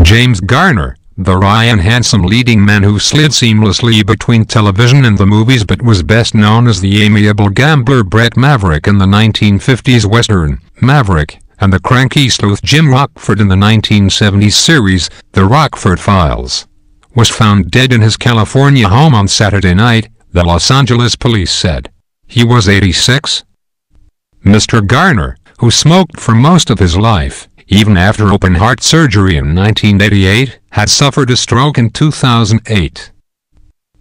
James Garner, the wry and handsome leading man who slid seamlessly between television and the movies but was best known as the amiable gambler Brett Maverick in the 1950s western, Maverick, and the cranky sleuth Jim Rockford in the 1970s series, The Rockford Files, was found dead in his California home on Saturday night, the Los Angeles police said. He was 86. Mr. Garner, who smoked for most of his life, even after open-heart surgery in 1988, had suffered a stroke in 2008.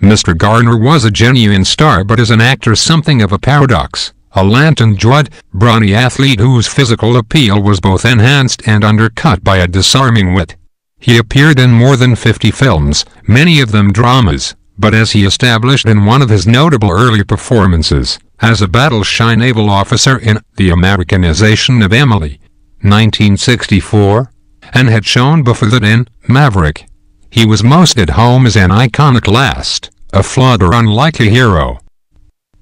Mr. Garner was a genuine star but as an actor something of a paradox, a lantern-jawed, brawny athlete whose physical appeal was both enhanced and undercut by a disarming wit. He appeared in more than 50 films, many of them dramas, but as he established in one of his notable early performances, as a battle-shy naval officer in The Americanization of Emily, 1964, and had shown before that in Maverick, he was most at home as an iconoclast, a flawed or unlikely hero.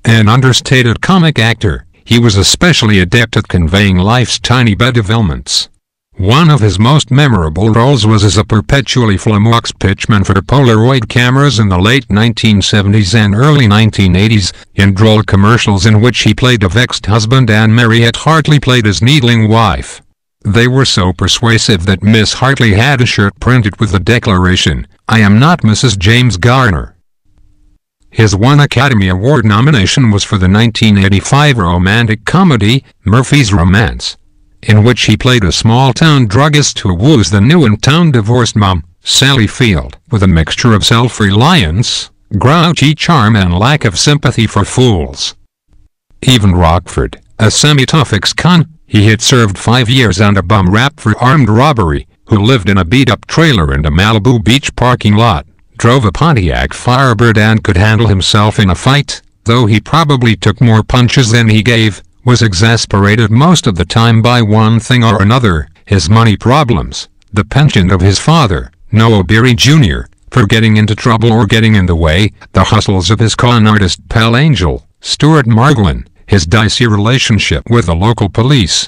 An understated comic actor, he was especially adept at conveying life's tiny bedevilments. One of his most memorable roles was as a perpetually flamboyant pitchman for Polaroid cameras in the late 1970s and early 1980s, in droll commercials in which he played a vexed husband and Mariette Hartley played his needling wife. They were so persuasive that Miss Hartley had a shirt printed with the declaration, "I am not Mrs. James Garner." His one Academy Award nomination was for the 1985 romantic comedy, Murphy's Romance, in which he played a small-town druggist who woos the new-in-town divorced mom, Sally Field, with a mixture of self-reliance, grouchy charm and lack of sympathy for fools. Even Rockford, a semi-tough ex-con, he had served 5 years on a bum rap for armed robbery, who lived in a beat-up trailer in a Malibu Beach parking lot, drove a Pontiac Firebird and could handle himself in a fight, though he probably took more punches than he gave, was exasperated most of the time by one thing or another, his money problems, the penchant of his father, Noah Beery Jr., for getting into trouble or getting in the way, the hustles of his con artist pal Angel, Stuart Margolin, his dicey relationship with the local police.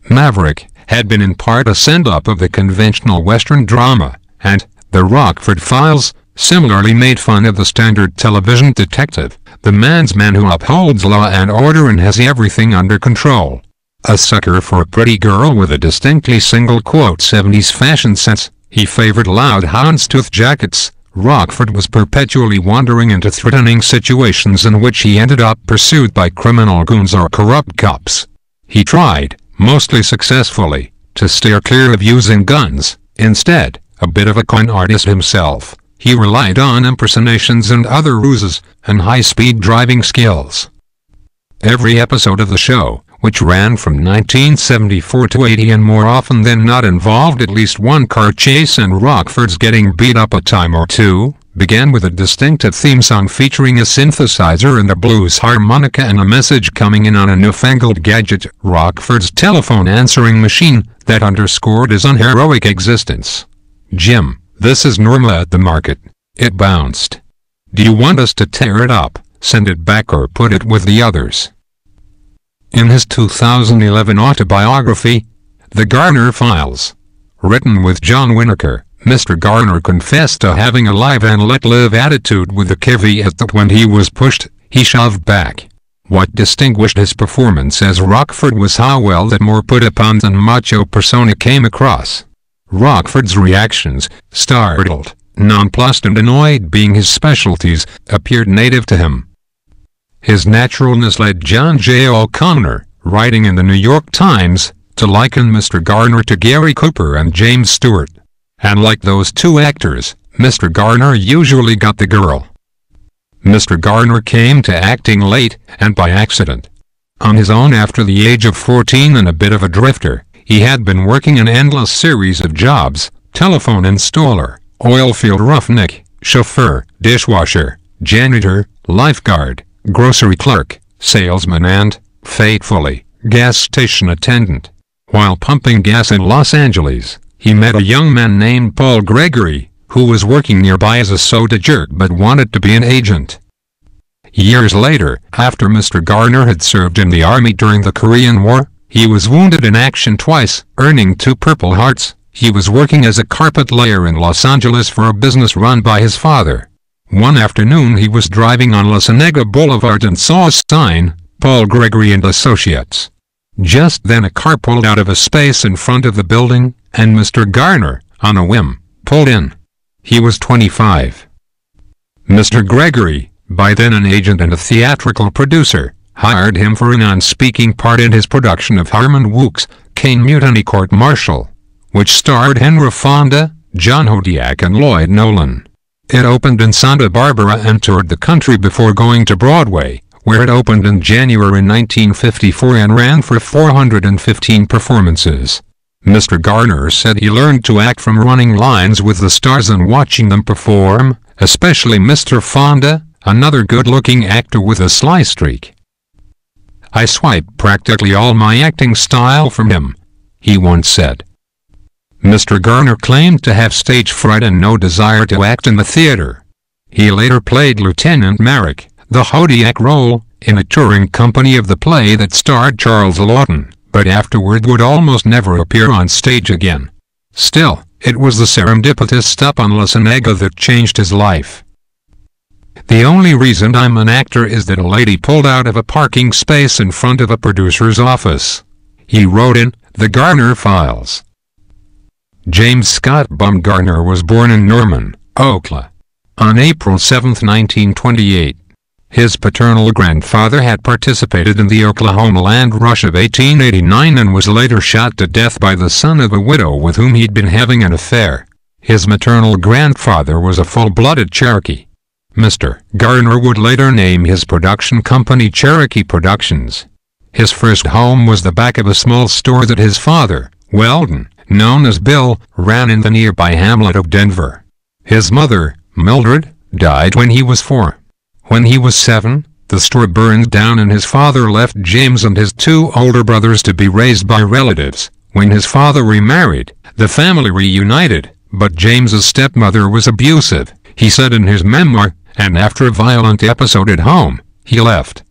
Maverick had been in part a send-up of the conventional Western drama, and The Rockford Files similarly made fun of the standard television detective, the man's man who upholds law and order and has everything under control. A sucker for a pretty girl with a distinctly single-quote 70s fashion sense, he favored loud houndstooth jackets. Rockford was perpetually wandering into threatening situations in which he ended up pursued by criminal goons or corrupt cops. He tried, mostly successfully, to steer clear of using guns. Instead, a bit of a con artist himself, he relied on impersonations and other ruses, and high-speed driving skills. Every episode of the show, which ran from 1974 to 80 and more often than not involved at least one car chase and Rockford's getting beat up a time or two, began with a distinctive theme song featuring a synthesizer and a blues harmonica and a message coming in on a newfangled gadget, Rockford's telephone answering machine, that underscored his unheroic existence. "Jim, this is Norma at the market." It bounced. "Do you want us to tear it up, send it back or put it with the others?" In his 2011 autobiography, The Garner Files, written with John Winokur, Mr. Garner confessed to having a live and let live attitude with the caveat that when he was pushed, he shoved back. What distinguished his performance as Rockford was how well that more put-upon than macho persona came across. Rockford's reactions, startled, nonplussed and annoyed being his specialties, appeared native to him. His naturalness led John J. O'Connor, writing in the New York Times, to liken Mr. Garner to Gary Cooper and James Stewart. And like those two actors, Mr. Garner usually got the girl. Mr. Garner came to acting late, and by accident. On his own after the age of 14 and a bit of a drifter, he had been working an endless series of jobs: telephone installer, oilfield roughneck, chauffeur, dishwasher, janitor, lifeguard, grocery clerk, salesman and, fatefully, gas station attendant. While pumping gas in Los Angeles, he met a young man named Paul Gregory, who was working nearby as a soda jerk but wanted to be an agent. Years later, after Mr. Garner had served in the Army during the Korean War, he was wounded in action twice, earning 2 Purple Hearts, He was working as a carpet layer in Los Angeles for a business run by his father. One afternoon he was driving on La Cienega Boulevard and saw a sign, Paul Gregory and Associates. Just then a car pulled out of a space in front of the building, and Mr. Garner, on a whim, pulled in. He was 25. Mr. Gregory, by then an agent and a theatrical producer, hired him for a non-speaking part in his production of Harmon Wook's Caine Mutiny Court-Martial, which starred Henry Fonda, John Hodiak and Lloyd Nolan. It opened in Santa Barbara and toured the country before going to Broadway, where it opened in January 1954 and ran for 415 performances. Mr. Garner said he learned to act from running lines with the stars and watching them perform, especially Mr. Fonda, another good-looking actor with a sly streak. "I swiped practically all my acting style from him," he once said. Mr. Garner claimed to have stage fright and no desire to act in the theater. He later played Lieutenant Maverick, the Hodiak role, in a touring company of the play that starred Charles Laughton, but afterward would almost never appear on stage again. Still, it was the serendipitous stop on La Cienega that changed his life. "The only reason I'm an actor is that a lady pulled out of a parking space in front of a producer's office," he wrote in The Garner Files. James Scott Garner was born in Norman, Oklahoma, on April 7, 1928. His paternal grandfather had participated in the Oklahoma land rush of 1889 and was later shot to death by the son of a widow with whom he'd been having an affair. His maternal grandfather was a full-blooded Cherokee. Mr. Garner would later name his production company Cherokee Productions. His first home was the back of a small store that his father, Weldon, known as Bill, ran in the nearby hamlet of Denver. His mother, Mildred, died when he was 4. When he was 7, the store burned down and his father left James and his 2 older brothers to be raised by relatives. When his father remarried, the family reunited, but James's stepmother was abusive, he said in his memoir, and after a violent episode at home, he left.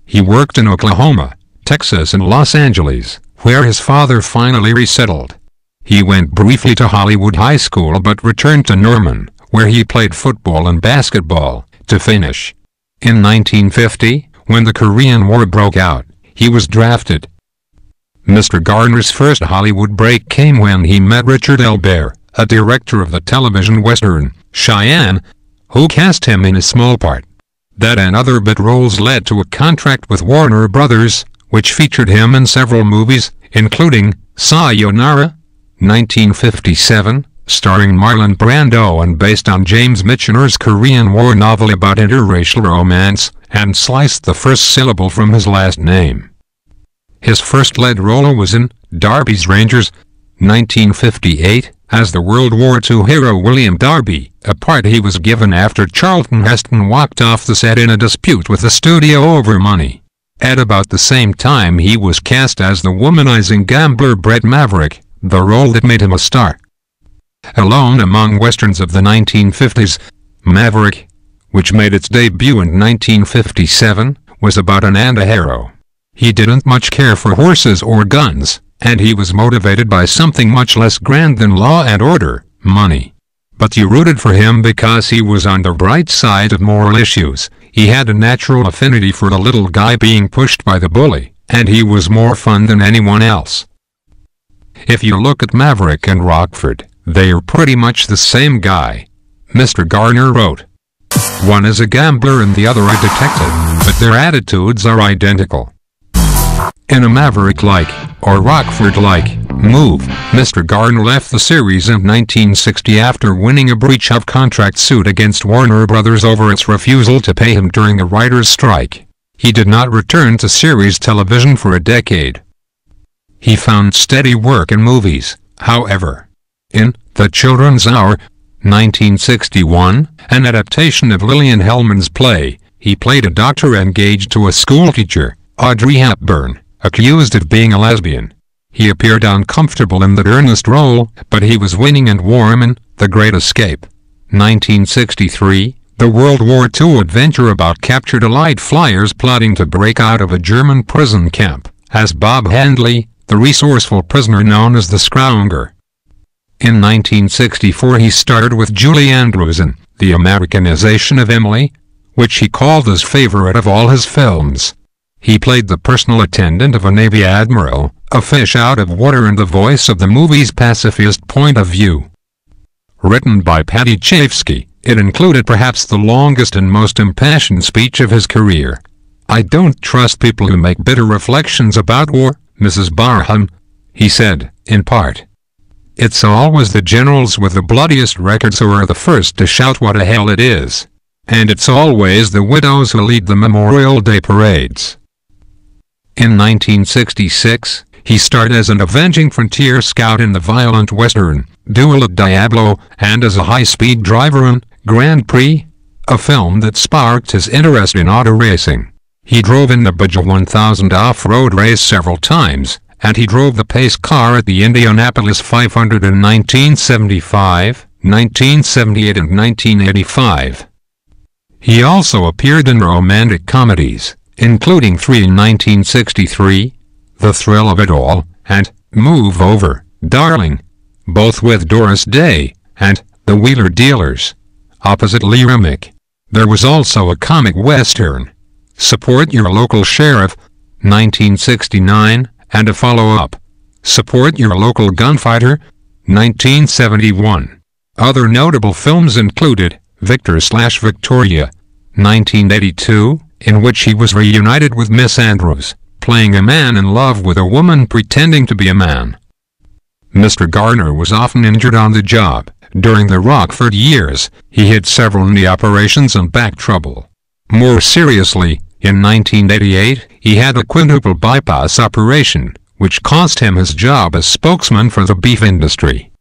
He worked in Oklahoma, Texas and Los Angeles, where his father finally resettled. He went briefly to Hollywood High School but returned to Norman, where he played football and basketball, to finish. In 1950, when the Korean War broke out, he was drafted. Mr. Garner's first Hollywood break came when he met Richard Elbert, a director of the television western, Cheyenne, who cast him in a small part. That and other bit roles led to a contract with Warner Brothers, which featured him in several movies, including Sayonara, 1957, starring Marlon Brando and based on James Michener's Korean War novel about interracial romance, and sliced the first syllable from his last name. His first lead role was in Darby's Rangers, 1958, as the World War II hero William Darby, a part he was given after Charlton Heston walked off the set in a dispute with the studio over money. At about the same time he was cast as the womanizing gambler Brett Maverick, the role that made him a star. Alone among westerns of the 1950s, Maverick, which made its debut in 1957, was about an anti-hero. He didn't much care for horses or guns, and he was motivated by something much less grand than law and order, money. But you rooted for him because he was on the bright side of moral issues. He had a natural affinity for the little guy being pushed by the bully, and he was more fun than anyone else. If you look at Maverick and Rockford, they are pretty much the same guy. Mr. Garner wrote, "One is a gambler and the other a detective, but their attitudes are identical." In a Maverick-like, or Rockford-like, move, Mr. Garner left the series in 1960 after winning a breach of contract suit against Warner Brothers over its refusal to pay him during the writers' strike. He did not return to series television for a decade. He found steady work in movies, however. In The Children's Hour, 1961, an adaptation of Lillian Hellman's play, he played a doctor engaged to a schoolteacher, Audrey Hepburn, accused of being a lesbian. He appeared uncomfortable in that earnest role, but he was winning and warm in The Great Escape. 1963, the World War II adventure about captured Allied flyers plotting to break out of a German prison camp, as Bob Handley, the resourceful prisoner known as the Scrounger. In 1964 he starred with Julie Andrews in The Americanization of Emily, which he called his favorite of all his films. He played the personal attendant of a Navy admiral, a fish out of water and the voice of the movie's pacifist point of view. Written by Paddy Chayefsky, it included perhaps the longest and most impassioned speech of his career. "I don't trust people who make bitter reflections about war, Mrs. Barham," he said, in part. "It's always the generals with the bloodiest records who are the first to shout what a hell it is. And it's always the widows who lead the Memorial Day parades." In 1966, he starred as an avenging frontier scout in the violent western, Duel at Diablo, and as a high-speed driver in Grand Prix, a film that sparked his interest in auto racing. He drove in the Baja 1000 off-road race several times, and he drove the pace car at the Indianapolis 500 in 1975, 1978 and 1985. He also appeared in romantic comedies, including 3 in 1963, The Thrill of It All, and Move Over, Darling, both with Doris Day, and The Wheeler Dealers, opposite Lee Remick. There was also a comic western, Support Your Local Sheriff, 1969, and a follow-up, Support Your Local Gunfighter, 1971. Other notable films included Victor/Victoria, 1982, in which he was reunited with Miss Andrews, playing a man in love with a woman pretending to be a man. Mr. Garner was often injured on the job. During the Rockford years, he had several knee operations and back trouble. More seriously, in 1988, he had a quintuple bypass operation, which cost him his job as spokesman for the beef industry.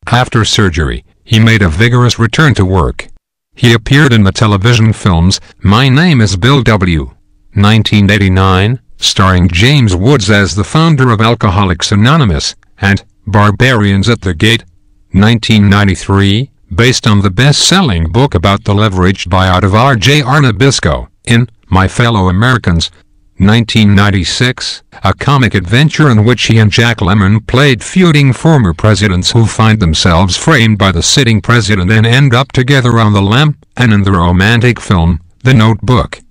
After surgery, he made a vigorous return to work. He appeared in the television films My Name is Bill W., 1989, starring James Woods as the founder of Alcoholics Anonymous, and Barbarians at the Gate, 1993, based on the best-selling book about the leveraged buyout of R.J. Nabisco, in My Fellow Americans, 1996, a comic adventure in which he and Jack Lemmon played feuding former presidents who find themselves framed by the sitting president and end up together on the lam, and in the romantic film, The Notebook,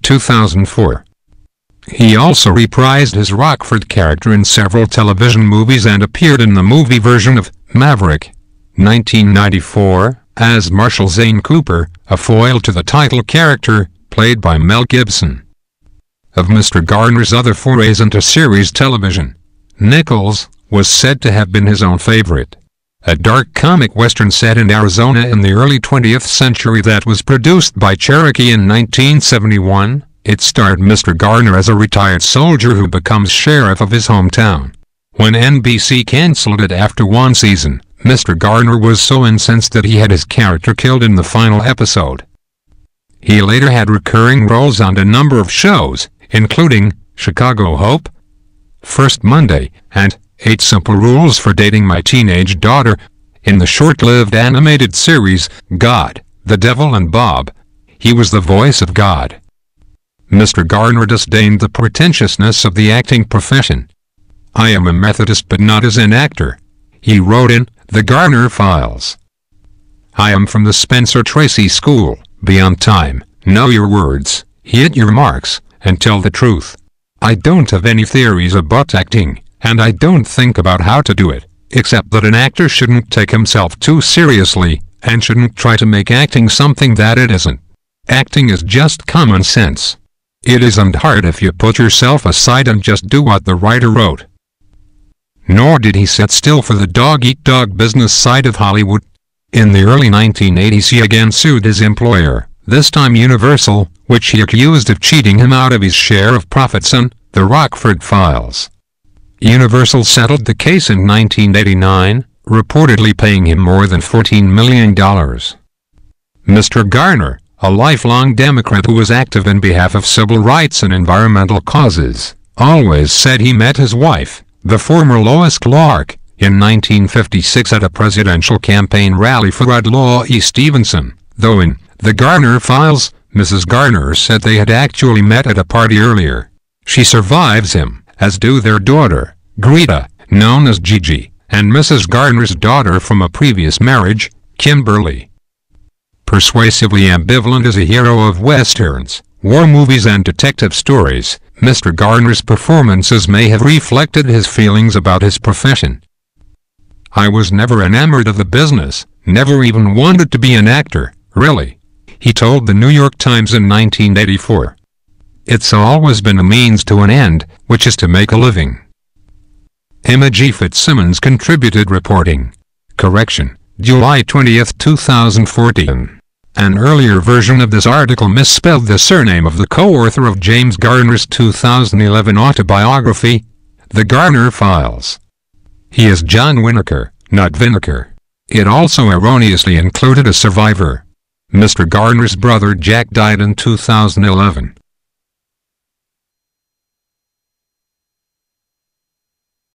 2004. He also reprised his Rockford character in several television movies and appeared in the movie version of Maverick, 1994, as Marshall Zane Cooper, a foil to the title character, played by Mel Gibson. Of Mr. Garner's other forays into series television, Nichols was said to have been his own favorite. A dark comic western set in Arizona in the early 20th century that was produced by Cherokee in 1971, it starred Mr. Garner as a retired soldier who becomes sheriff of his hometown. When NBC canceled it after one season, Mr. Garner was so incensed that he had his character killed in the final episode. He later had recurring roles on a number of shows, including Chicago Hope, First Monday, and 8 Simple Rules for Dating My Teenage Daughter. In the short-lived animated series, God, the Devil and Bob, he was the voice of God. Mr. Garner disdained the pretentiousness of the acting profession. "I am a Methodist but not as an actor," he wrote in The Garner Files. "I am from the Spencer Tracy School, be on time, know your words, hit your marks, and tell the truth. I don't have any theories about acting, and I don't think about how to do it, except that an actor shouldn't take himself too seriously, and shouldn't try to make acting something that it isn't. Acting is just common sense. It isn't hard if you put yourself aside and just do what the writer wrote." Nor did he sit still for the dog-eat-dog business side of Hollywood. In the early 1980s he again sued his employer, this time Universal, which he accused of cheating him out of his share of profits on The Rockford Files. Universal settled the case in 1989, reportedly paying him more than $14 million. Mr. Garner, a lifelong Democrat who was active in behalf of civil rights and environmental causes, always said he met his wife, the former Lois Clark, in 1956 at a presidential campaign rally for Rudlaw E. Stevenson, though in The Garner Files, Mrs. Garner said they had actually met at a party earlier. She survives him, as do their daughter, Greta, known as Gigi, and Mrs. Garner's daughter from a previous marriage, Kimberly. Persuasively ambivalent as a hero of westerns, war movies and detective stories, Mr. Garner's performances may have reflected his feelings about his profession. "I was never enamored of the business, never even wanted to be an actor, really," he told the New York Times in 1984. "It's always been a means to an end, which is to make a living." Emma G. Fitzsimmons contributed reporting. Correction, July 20, 2014. An earlier version of this article misspelled the surname of the co-author of James Garner's 2011 autobiography, The Garner Files. He is John Winokur, not Vinokur. It also erroneously included a survivor. Mr. Garner's brother Jack died in 2011.